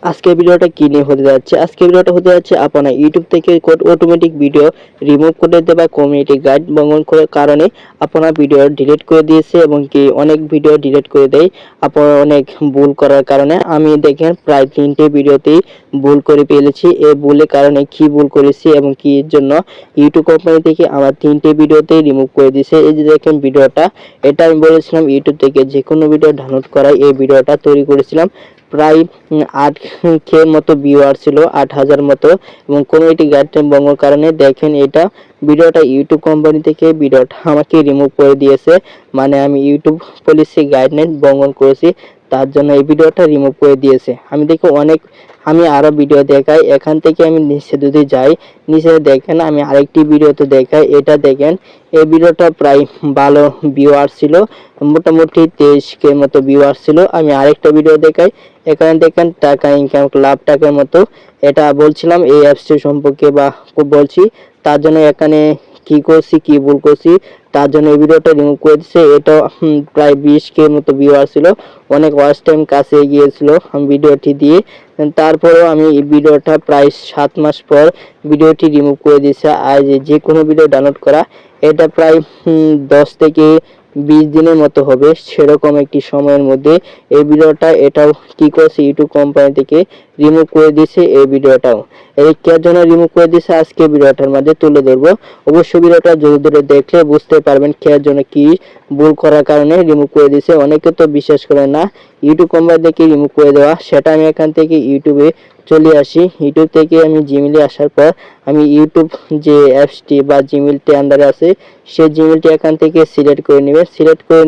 আজকের ভিডিওটা কি নিয়ে হতে যাচ্ছে? আজকের ভিডিওটা হতে যাচ্ছে আপনার ইউটিউব থেকে অটোমেটিক ভিডিও রিমুভ করে দেয় বা কমিউনিটি গাইড ভঙ্গন করার কারণে আপনার ভিডিও ডিলিট করে দিয়েছে এবং কি অনেক ভিডিও ডিলিট করে দেয় আপনার অনেক ভুল করার কারণে। আমি দেখেন প্রায় 3টে ভিডিওতেই ভুল করে ফেলেছি। এই ভুলের কারণে কি ভুল করেছি এবং কি এর জন্য ইউটিউব কোম্পানি থেকে আমার 3টে ভিডিওতেই রিমুভ করে দিয়েছে। এই যে দেখেন ভিডিওটা, এটা আমি বলেছিলাম ইউটিউব থেকে যে কোনো ভিডিও ডাউনলোড করাই। এই ভিডিওটা তৈরি করেছিলাম প্রায় 8K মতো ভিউয়ার ছিল, 8,000 মতো, এবং কমিউনিটি গাইডলাইন ভঙ্গের কারণে দেখেন এটা ভিডিওটা ইউটিউব কোম্পানি থেকে ভিডিওটা আমাকে রিমুভ করে দিয়েছে। মানে আমি ইউটিউব পলিসি গাইডলাইন ভঙ্গন করেছি, তার জন্য এই ভিডিওটা রিমুভ করে দিয়েছে। আমি দেখি আমি আরো ভিডিও দেখাই। এখান থেকে আমি নিচে যদি যাই, নিচে দেখেন আমি আরেকটি ভিডিওতে দেখাই। এটা দেখেন এই ভিডিওটা প্রায় ভালো ভিউয়ার ছিল, মোটামুটি 23K মতো ভিউয়ার ছিল। আমি আরেকটা ভিডিও দেখাই। এখানে দেখেন টাকা ইনকাম লাখ টাকার মতো। এটা বলছিলাম এই অ্যাপসটি সম্পর্কে বা বলছি, তার জন্য এখানে কি করছি কি ভুল করছি তার জন্য এই ভিডিওটা রিমুভ করে দিচ্ছে। এটা প্রায় 20K মতো ভিউয়ার ছিল, অনেক ওয়াচ টাইম কাছে গিয়েছিল ভিডিওটি দিয়ে। তারপরেও আমি এই ভিডিওটা প্রায় 7 মাস পর ভিডিওটি রিমুভ করে দিয়েছে। আর যে কোনো ভিডিও ডাউনলোড করা এটা প্রায় 10 থেকে 20 দিনের মতো হবে, সেরকম একটি সময়ের মধ্যে এই ভিডিওটা এটাও কি করছে ইউটিউব কোম্পানি থেকে রিমুভ করে দিয়েছে। এই ভিডিওটাও এই কে জন্য রিমুভ করে দিয়েছে আজকে ভিডিওটার মধ্যে তুলে ধরবো। অবশ্যই ভিডিওটা জোরে ধরে দেখলে বুঝতে পারবেন কে জন্য কি ভুল করার কারণে রিমুভ করে দিয়েছে। অনেকে তো বিশ্বাস করে না ইউটিউব কোম্পানি থেকে রিমুভ করে দেওয়া। সেটা আমি এখান থেকে ইউটিউবে চলে আসি। ইউটিউব থেকে আমি জিমেলে আসার পর আমি ইউটিউব যে অ্যাপসটি বা জিমেলটি আন্ডারে আছে সেই জিমেলটি এখান থেকে সিলেক্ট করে নেবেন। সিলেক্ট করে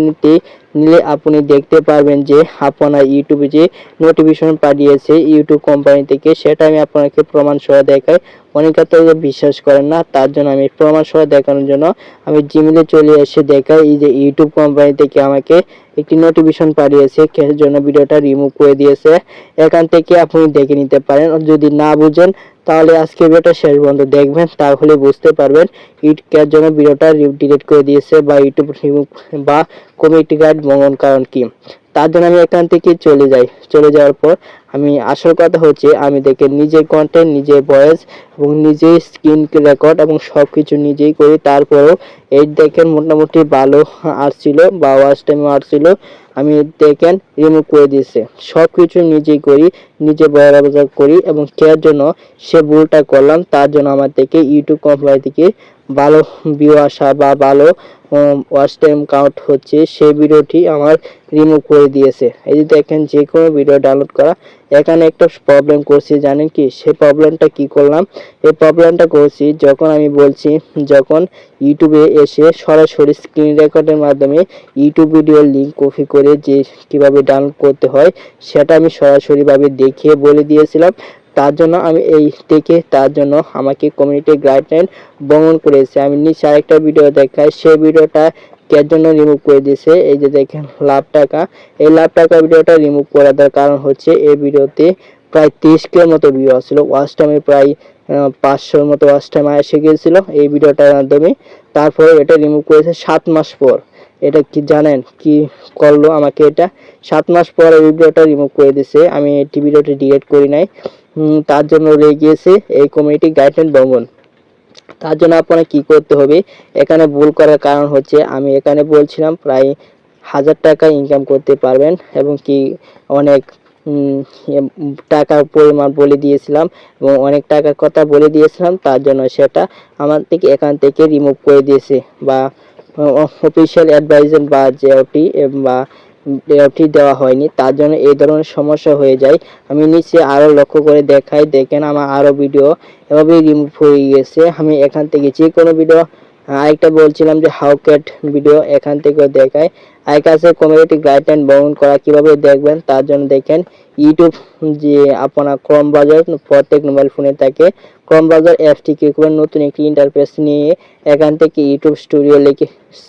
নিলে আপনি দেখতে পারবেন যে আপনার ইউটিউবে যে নোটিফিকেশন পাঠিয়েছে ইউটিউব কোম্পানি থেকে, সেটা আমি আপনাকে প্রমাণ সহ দেখাই। অনেকে তো বিশ্বাস করেন না, তার জন্য আমি প্রমাণ সহ দেখানোর জন্য আমি জিমেলে চলে এসে দেখাই। এই যে ইউটিউব কোম্পানি থেকে আমাকে একটি নোটিফিকেশন পাঠিয়েছে এর জন্য ভিডিওটা রিমুভ করে দিয়েছে। এখান থেকে আপনি দেখে নিতে পারেন। যদি না বুঝেন তাহলে আজকে ভিডিওটা শেষ পর্যন্ত দেখবেন, তাহলে বুঝতে পারবেন ইউটিউবের জন্য ভিডিওটা ডিলিট করে দিয়েছে বা ইউটিউব রিমুভ বা কমিউনিটি গাইড ভঙ্গন কারণ কি। তার জন্য আমি এখান থেকে চলে যাই। চলে যাওয়ার পর আমি আসল কথা হচ্ছে আমি দেখে নিজে কন্টেন্ট, নিজে ভয়েস এবং নিজে স্ক্রিন রেকর্ড এবং সব কিছু নিজেই করি। তারপরেও এই দেখেন মোটামুটি ভালো আসছিল বা ওয়াচ টাইম আসছিল, আমি দেখেন রিমুভ করে দিয়েছে। সব কিছু নিজেই করি, নিজে বরাবর করি এবং কেয়ার জন্য সে ভুলটা করলাম, তার জন্য আমার থেকে ইউটিউব কোম্পানি থেকে ভালো ভিউ আসা বা ভালো ওয়াচ টাইম কাউন্ট হচ্ছে সেই ভিডিওটি আমার রিমুভ করে দিয়েছে। এই যে দেখেন যে কোনো ভিডিও ডাউনলোড করা, এখানে একটা প্রবলেম করছি জানেন কি? সেই প্রবলেমটা কি করলাম? এই প্রবলেমটা করছি যখন আমি বলছি, যখন ইউটিউবে এসে সরাসরি স্ক্রিন রেকর্ডের মাধ্যমে ইউটিউব ভিডিওর লিঙ্ক কপি করে যে কিভাবে ডাউনলোড করতে হয় সেটা আমি সরাসরিভাবে দেখিয়ে বলে দিয়েছিলাম। তার জন্য আমি তার জন্য আমাকে কমিউনিটি গাইডলাইন ভঙ্গন করেছে। আমি নিচে আরেকটা ভিডিও দেখাই, সেই ভিডিওটা এর জন্য রিমুভ করে দিয়েছে। এই যে দেখেন লাভ টাকা, এই লাভ টাকা ভিডিওটা রিমুভ করার কারণ হচ্ছে এই ভিডিওতে প্রায় 30K মতো ভিউ আসছিল, ওয়াচ টাইমে প্রায় 500 মতো ওয়াচ টাইম এসে গিয়েছিল এই ভিডিওটার মাধ্যমে। তারপরে এটা রিমুভ করেছে 7 মাস পর। এটা কি জানেন কি করলো আমাকে? এটা 7 মাস পর এই ভিডিওটা রিমুভ করে দিয়েছে। আমি এই ভিডিওটি ডিলিট করি নাই, তার জন্য রয়ে গিয়েছে এই কমিউনিটি গাইডলাইন ভঙ্গন। তার জন্য আপনার কি করতে হবে? এখানে ভুল করার কারণ হচ্ছে আমি এখানে বলছিলাম প্রায় 1000 টাকা ইনকাম করতে পারবেন এবং কি অনেক টাকার পরিমাণ বলে দিয়েছিলাম এবং অনেক টাকার কথা বলে দিয়েছিলাম, তার জন্য সেটা আমার থেকে এখান থেকে রিমুভ করে দিয়েছে বা অফিসিয়াল অ্যাডভাইজার বা যেটি বা এটি দেওয়া হয়নি, তার জন্য এই ধরনের সমস্যা হয়ে যায়। আমি নিচে আরও লক্ষ্য করে দেখাই, দেখেন আমার আরও ভিডিও এভাবেই রিমুভ হয়ে গেছে। আমি এখান থেকে যে কোনো ভিডিও, আরেকটা বলছিলাম যে হাউ ক্যাট ভিডিও, এখান থেকেও দেখায়। আর কাছে কমিউনিটি গাইডলাইন বহন করা কিভাবে দেখবেন তার জন্য দেখেন ইউটিউব যে আপনার ক্রোম ব্রাউজার প্রত্যেক মোবাইল ফোনে থাকে, ক্রোম ব্রাউজার অ্যাপটি কি করবেন, নতুন একটি ইন্টারফেস নিয়ে এখান থেকে ইউটিউব স্টুডিও লিখে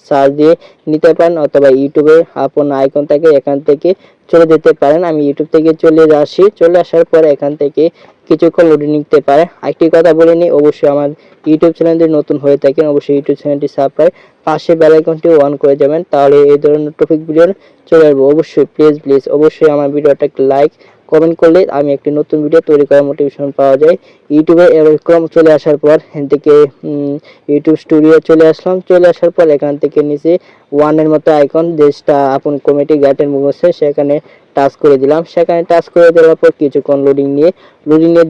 সার্চ দিয়ে নিতে পারেন, অথবা ইউটিউবে আপনার আইকন থাকে এখান থেকে চলে যেতে পারেন। আমি ইউটিউব থেকে চলে আসি, চলে আসার পর এখান থেকে কিছুক্ষণ লোডে নিতে পারে। আরেকটি কথা বলে নিই, অবশ্যই আমার ইউটিউব চ্যানেল যদি নতুন হয়ে থাকেন অবশ্যই ইউটিউব চ্যানেলটি সাবস্ক্রাইব, পাশে বেল আইকনটি অন করে যাবেন, তাহলে এই ধরনের টপিক ভিডিও চলে আসবে। অবশ্যই প্লিজ অবশ্যই আমার ভিডিওটা লাইক কমেন্ট করলে আমি একটি নতুন ভিডিও তৈরি করার মোটিভেশন পাওয়া যায়। ইউটিউবে এরকম চলে আসার পর এখান থেকে ইউটিউব স্টুডিও চলে আসলাম। চলে আসার পর এখান থেকে নিচে ওয়ানের মতো আইকন, যেটা আপন কমিটি গাইডের মুখে, সেখানে টাচ করে দিলাম। সেখানে টাচ করে দেওয়ার পর কিছুক্ষণ লোডিং নিয়ে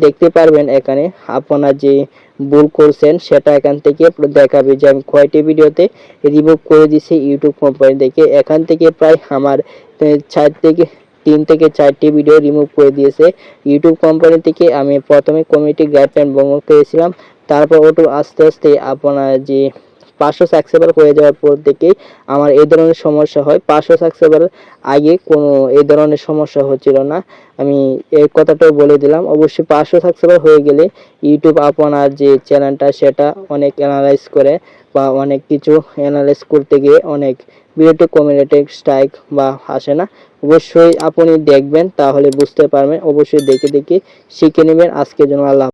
দেখতে পারবেন এখানে আপনার যে ভুল করছেন সেটা এখান থেকে দেখাবে যে আমি কয়টি ভিডিওতে রিমুভ করে দিছি ইউটিউব কোম্পানি থেকে। এখান থেকে প্রায় আমার 3 থেকে 4টি ভিডিও রিমুভ করে দিয়েছে ইউটিউব কোম্পানি থেকে। আমি প্রথমে কমিউনিটি গাইডলাইন ভঙ্গ করেছিলাম, তারপর আস্তে আস্তে আপনার যে 500 সাবস্ক্রাইবার হয়ে যাওয়ার পর থেকেই আমার এই ধরনের সমস্যা হয়। 500 সাবস্ক্রাইবার আগে কোনো এই ধরনের সমস্যা হচ্ছিল না, আমি এই কথাটাও বলে দিলাম। অবশ্যই 500 সাবস্ক্রাইবার হয়ে গেলে ইউটিউব আপনার যে চ্যানেলটা সেটা অনেক অ্যানালাইজ করে, বা অনেক কিছু অ্যানালাইজ করতে গিয়ে অনেক ভিডিওতে কমিউনিটি স্ট্রাইক বা আসে না। অবশ্যই আপনি দেখবেন, তাহলে বুঝতে পারবেন। অবশ্যই দেখে শিখে নেবেন। আজকের জন্য আল্লাহ।